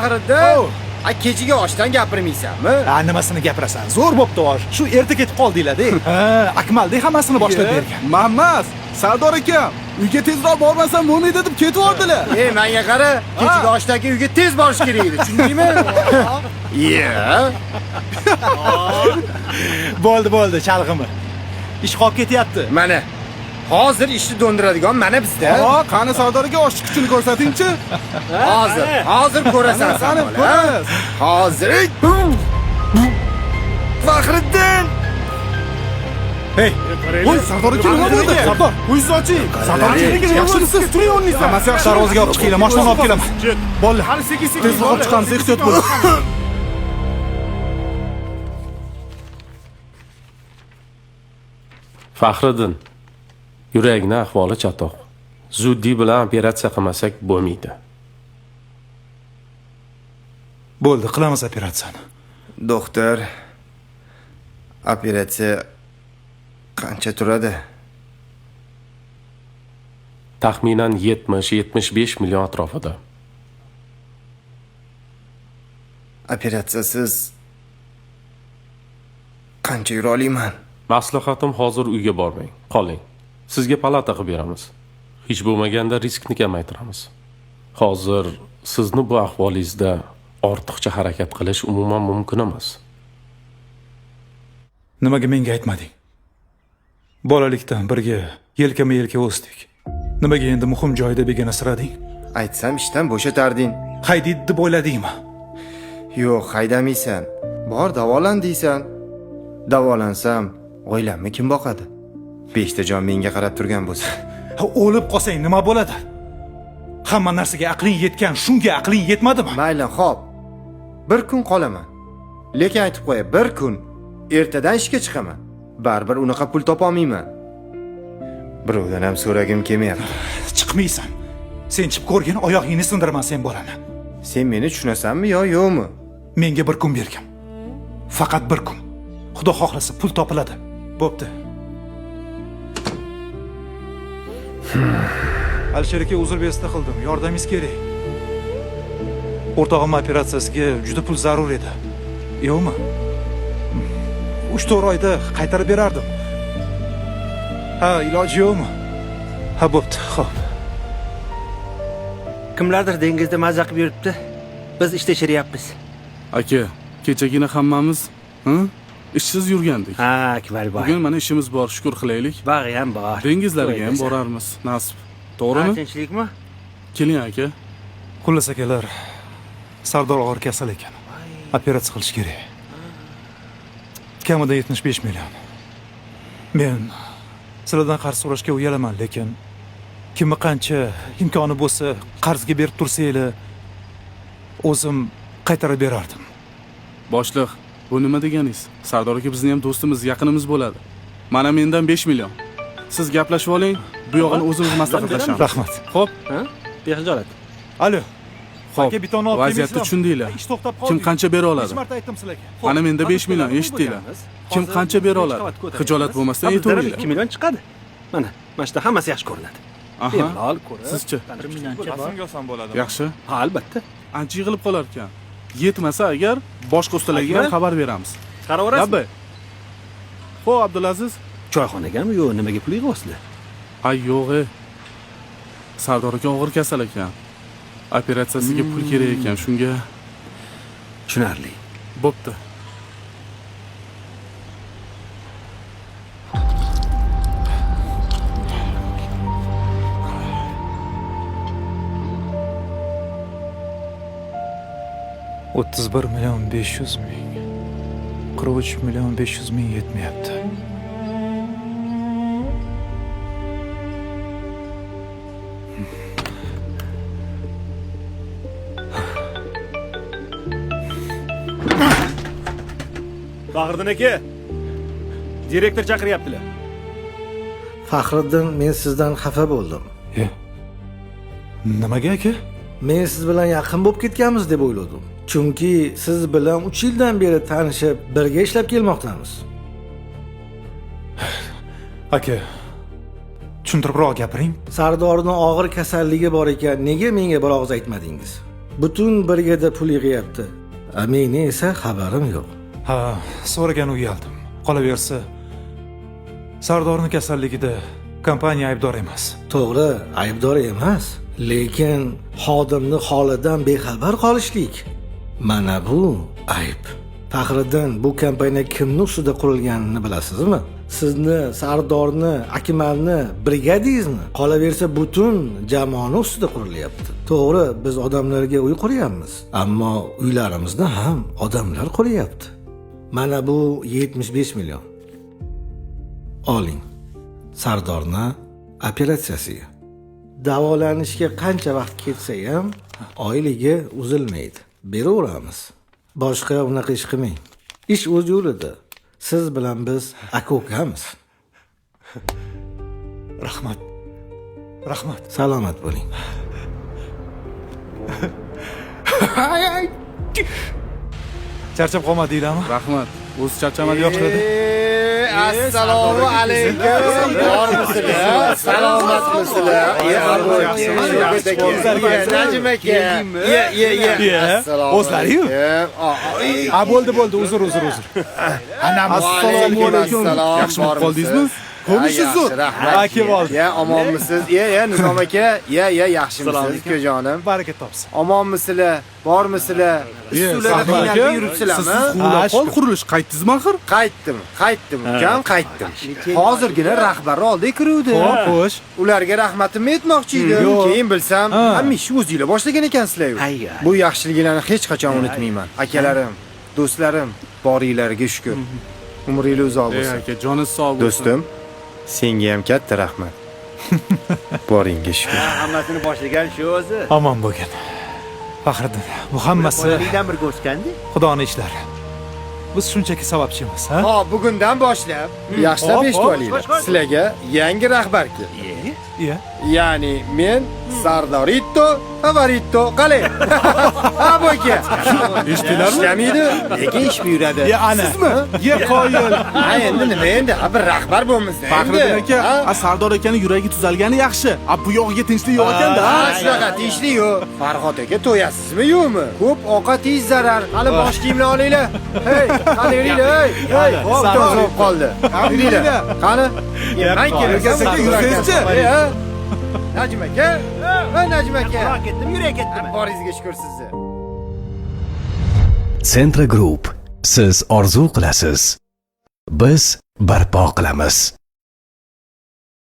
Faxriddin, kechiga oshdan gapirmaysanmi? Nimasini gapirasan? Zo'r bo'pti osh. Shu erta ketib qoldinglar-da. Akmaldek hammasini boshlab bergan. Mammas, Sardor akam, uyga tezroq bormasam bo'lmaydi deb ketib yordilar. Menga qara, kechiga oshdagi uyga tez borish kerak edi, tushundingmi? Bo'ldi, chalg'imi. Ish qolib ketyapti. Mana hozir ishni do'ndiradigan mana bizda. Qani Sardor aka oshchi kuchini ko'rsating-chi. Hozir ko'rasan sen. Hozir. Faxriddin! Hey, voy Sardor aka nima bo'ldi? Sardor, o'zingiz oching. Sardor aka yaxshimisiz? Turing o'rningizdan. Hammasi yaxshi. Darvozaga olib chiqinglar, mashinani olib kelaman. Bo'ldi. Qani sekin-sekin. Tezroq olib chiqamiz, ehtiyot bo'ling. Faxriddin, yurakning ahvoli chatoq. Zuddi bilan operatsiya qilmasak bo'lmaydi. Bo'ldi, qilamiz operatsiyani. Doktor, operatsiya qancha turadi? Taxminan 70-75 million atrofida. Operatsiyasiz qancha yura olaman? Maslahatim hozir uyga bormang, qoling. Sizga palata qilib beramiz. Hech bo'lmaganda riskni kamaytiramiz. Hozir sizni bu ahvolingizda ortiqcha harakat qilish umuman mumkin emas. Nimaga menga aytmading? Bolalikdan birga yelkama-yelka o'sdik. Nimaga endi muhim joyda begonasirading? Aytsam ishdan bo'shatarding. Haydaydi deb o'yladingmi? Yo'q, haydamaysan. Bor davolan deysan. Davolansam, oilamni kim boqadi? 5 ta jon menga qarab turgan bo'lsa. O'lib qolsang nima bo'ladi? Hamma narsaga aqling yetgan, shunga aqling yetmadimi? Mayli, xo'p. Bir kun qolaman. Lekin aytib qo'yay, bir kun ertadan ishga chiqaman. Baribir unaqa pul topa olmayman. Birovdan ham so'ragim kelmayapti. Chiqmaysan. Sen chiqib ko'rgin, oyoqingni sindiraman sen bolani. Sen meni tushunasanmi yo yo'qmi? Menga bir kun bergin. Faqat bir kun. Xudo xohlasa pul topiladi. Bo'pti. Alisher aka, uzr bezda qildim. Yordamingiz kerak. O'rtog'im operatsiyasiga juda pul zarur edi. Yo'qmi? 3-4 oyda qaytarib berardim. Iloji yo'qmi? Bo'pti, xo'p. Kimlardir dengizda maza qilib yuribdi. Biz ishda ishiryapmiz. Aka, kechagina hammamiz, ishsiz yurgandik. Akbar boy. Bugun mana ishimiz bor, shukr qilaylik. Bag'i ham bor. Dengizlarga ham borarmiz, nasib. To'g'rimi? Tinchlikmi? Keling aka. Xullas akalar, Sardor og'ir kasal ekan. Operatsiya qilish kerak. Kamida 75 million. Men sizlardan qarz so'rashga uyalaman, lekin kimni qancha imkoni bo'lsa qarzga berib tursanglar, o'zim qaytarib berardim. Boshliq, bu nima deganingiz? Sardor aka bizning ham do'stimiz, yaqinimiz bo'ladi. Mana mendan 5 million. Siz gaplashib oling, bu yog'ini o'zimiz maslahatlashamiz. Rahmat. Xo'p? Bexijolat. Alo. Xo'p, vaziyatni tushundinglar. Kim qancha bera oladi? Mana menda 5 million, eshitdinglar. Kim qancha bera oladi? Xijolat bo'lmasdan aytaveringlar. 2 million chiqadi. Mana shunda hammasi yaxshi ko'rinadi. Bemalol ko'rib. Sizchi? 1 millioncha bor. Yaxshi. Albatta. Ancha yig'ilib qolar ekan. Yetmasa agar boshqa ustalarga ham xabar beramiz. Qaraverasiz. Labbi. Xo'p, Abdulaziz. Choyxonagami yo nimaga pul yig'yapsizlar? Yo'q. Sardor aka og'ir kasal ekan. Operatsiyasiga pul kerak ekan, shunga. Tushunarli. Bo'pti. $31 million 500 ming. 43 million 500 ming yetmayapti. Faxriddin aka, direktor chaqiryaptilar. Faxriddin, men sizdan xafa bo'ldim. Nimaga aka? Men siz bilan yaqin bo'lib ketganmiz deb o'yladim. Chunki siz bilan 3 yildan beri tanishib, birga ishlab kelmoqdamiz. Aka, tushuntiribroq gapiring. Sardorning og'ir kasalligi bor ekan, nega menga bir og'iz aytmadingiz? butun brigada pul yig'yapti. Meni esa xabarim yo'q. Ha, so'ragan uyaldim. Qolaversa, Sardorning kasalligida kompaniya aybdor emas. To'g'ri, aybdor emas, lekin xodimni holidan bexabar qolishlik mana bu ayb. Faxriddin, bu kompaniya kimning ustida qurilganini bilasizmi? Sizni, Sardorni, Akmalni, brigadingizni, qolaversa butun jamoani ustida qurilyapti. To'g'ri, biz odamlarga uy quryapmiz, ammo uylarimizni ham odamlar quryapti. Mana bu 75 million. Oling. Sardorni operatsiyasiga. Davolanishga qancha vaqt ketsa ham oyligi uzilmaydi. Beraveramiz. Boshqa unaqa ish qilmang. Ish o'z yo'lida. Siz bilan biz aka-ukamiz. Rahmat. Rahmat. Salomat bo'ling. Charchab qolmadinglarmi? Rahmat. O'zi charchamadi yo'qladi. Assalomu alaykum. Bormisizlar? Salomatmisizlar? Najim aka. O'zlari-yu? Ha, bo'ldi, uzr. Assalomu alaykum. Yaxshi bo'lib qoldingizmi? Ko'rishsiz zo'r. Ha, kim oldi? Ya, omonmisiz? Ya, Nizom aka. Ya, yaxshimisiz, ukajonim? Baraka topsin. Omonmisizlar? Bormisizlar? Ularga qiynalib yuribsizlarmi? Qol qurilish qaytdingizmi axir? Qaytdim, ukam, qaytdim. Hozirgina rahbar oldi kiruvdi. Xo'sh. Ularga rahmatimni aytmoqchi edim. Keyin bilsam, hamisha o'zingizlar boshlagan ekansizlar-ku. Bu yaxshiliklarni hech qachon unutmayman. Akalarim, do'stlarim, boringlarga shukr. Umringiz uzoq bo'lsin. Aka, joningiz sog' bo'lsin. Do'stim, senga ham katta rahmat. Boringga shukr. Hammasini boshlagan shu o'zi. Omon bo'lgin. Faxriddin, bu hammasi Bolalikdan birga o'sgandi. Xudoning ishlari. Biz shunchaki sababchimiz, ha? Ha, bugundan boshlab yaxshilab eshitib olinglar. Sizlarga yangi rahbar keldi. Iya. Ya'ni men Sardorito favorito qalay. Ha, bu aka. Eshitdinglarmi? Ishlamaydi, lekin ish buyuradi. Ya ana. Sizmi? Ye qoyil. Ha, endi nima endi? Bir rahbar bo'lmasa. Faxriddin aka, Sardor akaning yuragi tuzalgani yaxshi. Bu yog'iga tinchlik yo'q ekanda. Ha, shunaqa tinchlik yo'q. Farhod aka, to'yasizmi yo'qmi? Ko'p ovqat yeyish zarar. Hali bosh kiyimni olinglar. Hey, qani yuringlar. Hey, so'rab qoldi. Yuringlar. Qani? Men kelasan, yursangiz-chi. Najim aka. Najim aka. Yurak ketdimi? Boringizga shukr sizni. Centra Group. Siz orzu qilasiz. Biz barpo qilamiz.